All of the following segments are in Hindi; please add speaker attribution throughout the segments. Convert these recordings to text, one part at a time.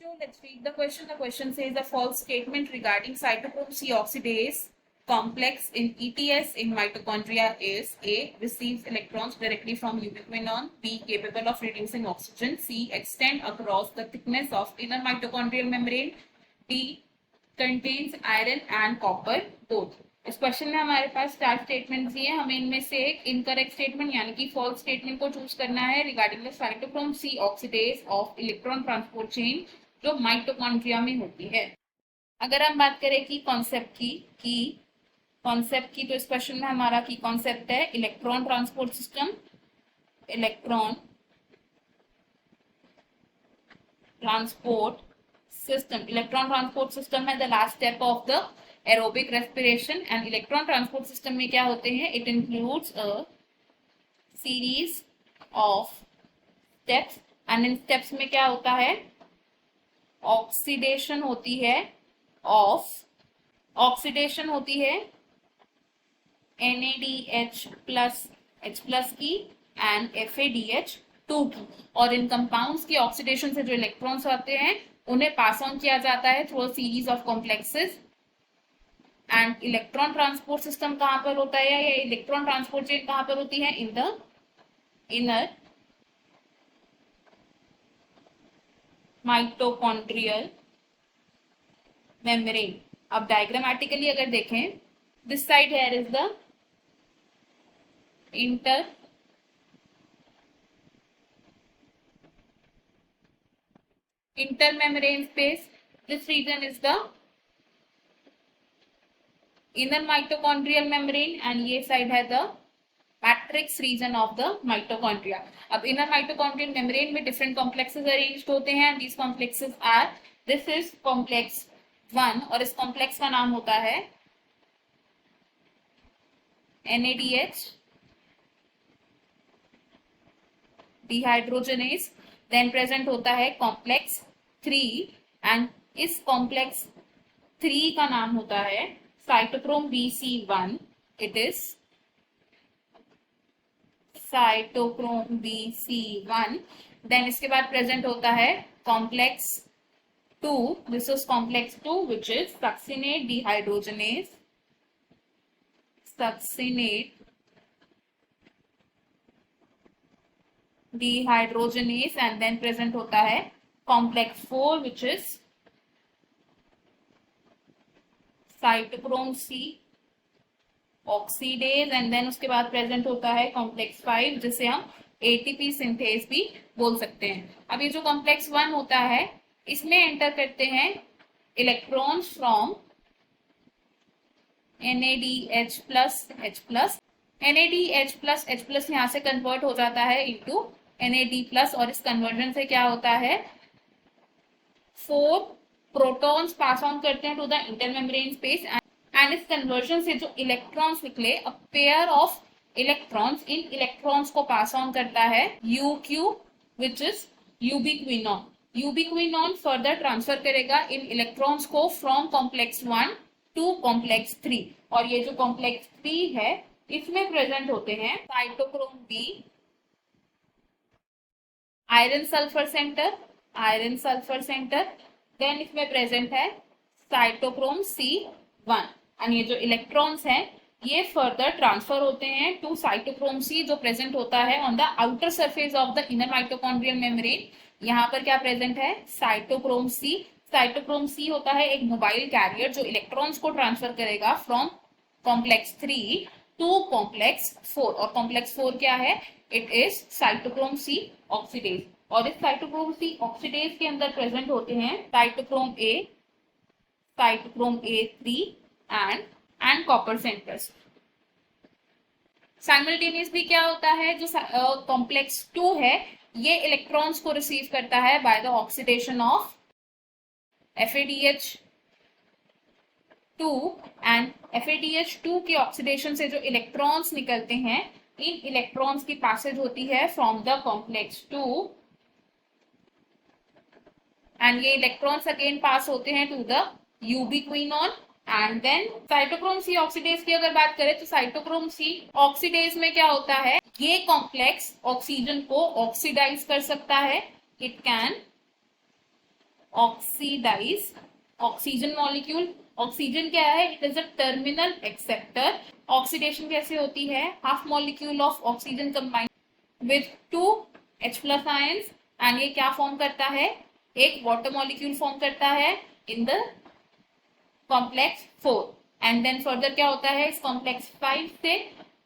Speaker 1: So let's read the question. The question says a false statement regarding cytochrome C oxidase complex in ETS in mitochondria is A. Receives electrons directly from ubiquinone. B. Capable of reducing oxygen. C. Extend across the thickness of inner mitochondrial membrane. D. Contains iron and copper both. इस क्वेश्चन में हमारे पास चार स्टेटमेंट्स दिए हैं, हमें इनमें से एक इनकरेक्ट स्टेटमेंट यानी कि फॉल्स स्टेटमेंट को चूज करना है regarding the cytochrome C oxidase of electron transport chain जो माइटोकॉन्ड्रिया में होती है। अगर हम बात करें की कॉन्सेप्ट की तो इस क्वेश्चन में हमारा की कॉन्सेप्ट है electron transport system. Electron transport system है the last step of the aerobic respiration and electron transport system में क्या होते हैं, it includes a series of steps and in steps में क्या होता है, ऑक्सीडेशन होती है NADH प्लस H प्लस की एंड FADH2 की, और इन कंपाउंड्स की ऑक्सीडेशन से जो इलेक्ट्रॉन्स आते हैं उन्हें पास ऑन किया जाता है through a series of complexes. And electron transport system कहां पर होता है या इलेक्ट्रॉन ट्रांसपोर्ट चेन कहां पर होती है, in the inner mitochondrial membrane. अब डायग्रामेटिकली अगर देखें, this side here is the intermembrane space. This region is the inner mitochondrial membrane and ये साइड है the matrix region of the mitochondria. अब इनर माइटोकॉन्ड्रियल मेम्ब्रेन में डिफरेंट कॉम्प्लेक्सेस अरेंज्ड होते हैं। These complexes are, this is complex 1 और इस कॉम्प्लेक्स का नाम होता है NADH डिहाइड्रोजनेज। देन प्रेजेंट होता है कॉम्प्लेक्स 3 एंड इस कॉम्प्लेक्स 3 का नाम होता है cytochrome BC1। It is cytochrome BC1। Then इसके बाद प्रेजेंट होता है complex 2, this is complex 2 which is succinate dehydrogenase, and then present होता है complex 4 which is cytochrome C oxidase, and then उसके बाद प्रेजेंट होता है कॉम्प्लेक्स 5 जिसे हम ATP सिंथेज भी बोल सकते हैं। अब ये जो कॉम्प्लेक्स 1 होता है इसमें एंटर करते हैं electrons from NADH plus H plus. NADH plus H plus यहाँ से कन्वर्ट हो जाता है इनटू NAD प्लस, और इस कन्वर्जन से क्या होता है, 4 प्रोटॉन्स पास ऑन करते हैं to the intermembrane space and इस कन्वर्जन से जो इलेक्ट्रॉन्स निकले, अ पेयर ऑफ इलेक्ट्रॉन्स इन इलेक्ट्रॉन्स को पास ऑन करता है UQ which is ubiquinone. Ubiquinone further transfer करेगा इन इलेक्ट्रॉन्स को फ्रॉम कॉम्प्लेक्स 1 टू कॉम्प्लेक्स 3, और ये जो कॉम्प्लेक्स 3 है इसमें प्रेजेंट होते हैं cytochrome B iron sulphur centre, then इसमें प्रेजेंट है साइटोक्रोम C1 एंड ये जो इलेक्ट्रॉन्स हैं ये फर्दर ट्रांसफर होते हैं टू साइटोक्रोम C जो प्रेजेंट होता है on the outer surface of the inner mitochondrial membrane. यहाँ पर क्या प्रेजेंट है, साइटोक्रोम C। साइटोक्रोम C होता है एक मोबाइल कैरियर जो इलेक्ट्रॉन्स को ट्रांसफर करेगा फ्रॉम कॉम्प्लेक्स 3 टू कॉम्प्लेक्स 4, और कॉम्प्लेक्स 4 क्या है, it is cytochrome C oxidase, और इस साइटोक्रोम C ऑक्सीडेज के अंदर प्रेजेंट होते हैं cytochrome A3 and copper centres. Simultaneously क्या होता है, जो कॉम्प्लेक्स 2 है ये इलेक्ट्रॉन्स को रिसीव करता है by the oxidation of FADH2 and FADH2 की ऑक्सीडेशन से जो इलेक्ट्रॉन्स निकलते हैं, इन इलेक्ट्रॉन्स की पैसेज होती है फ्रॉम द कॉम्प्लेक्स 2 एंड ये इलेक्ट्रॉन्स अगेन पास होते हैं to the ubiquinone and then cytochrome C oxidase की अगर बात करें तो साइटोक्रोम C ऑक्सीडेज में क्या होता है, ये कॉम्प्लेक्स ऑक्सीजन को ऑक्सीडाइज कर सकता है, it can oxidise oxygen molecule. Oxygen क्या है? It is a terminal acceptor. Oxidation कैसे होती है? Half molecule of oxygen combine with two H plus ions and ये क्या फॉर्म करता है? एक वाटर मॉलिक्यूल फॉर्म करता है in the complex 4 and then further क्या होता है? इस कॉम्प्लेक्स 5 से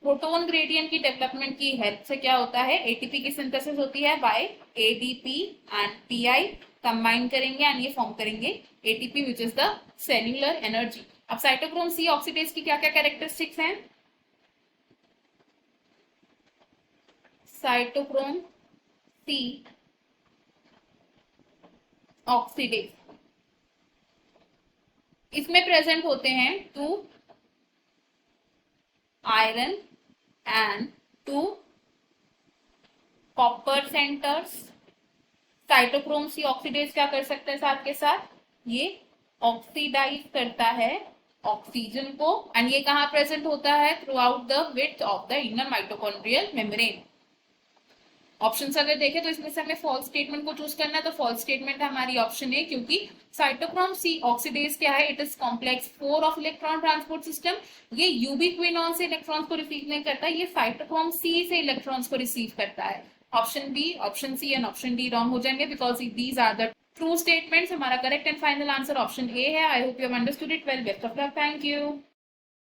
Speaker 1: प्रोटॉन ग्रेडियंट की डेवलपमेंट की हेल्प से क्या होता है? एटीपी की सिंथेसिस होती है by ADP and PI combine करेंगे एंड ये फॉर्म करेंगे ATP which is the cellular energy. अब साइटोक्रोम सी ऑक्सीडेज की क्या क्या कैरेक्टरिस्टिक्स हैं? साइटोक्रोम सी ऑक्सीडेज इसमें प्रेजेंट होते हैं two iron and two copper centres. Cytochrome C oxidase क्या कर सकता है साथ के साथ? ये ऑक्सीडाइज करता है ऑक्सीजन को एंड ये कहाँ प्रेजेंट होता है? Through out the width of the inner mitochondrial membrane. Options अगर देखें तो इसमें से हमें फॉल्स स्टेटमेंट को चूज करना है, तो फॉल्स स्टेटमेंट है हमारी ऑप्शन ए, क्योंकि साइटोक्रोम सी ऑक्सीडेज क्या है? It is complex 4 of electron transport system. ये यूबिक्विनॉन से इलेक्ट्रॉन्स को रिसीव नहीं करता, ये साइटोक्रोम सी से इलेक्ट्रॉन्स को रिसीव करता है। Option B, option C and option D wrong हो जाएंगे because these are the true statements. हमारा correct and final answer option A है। I hope you have understood it well. Best of luck. Thank you.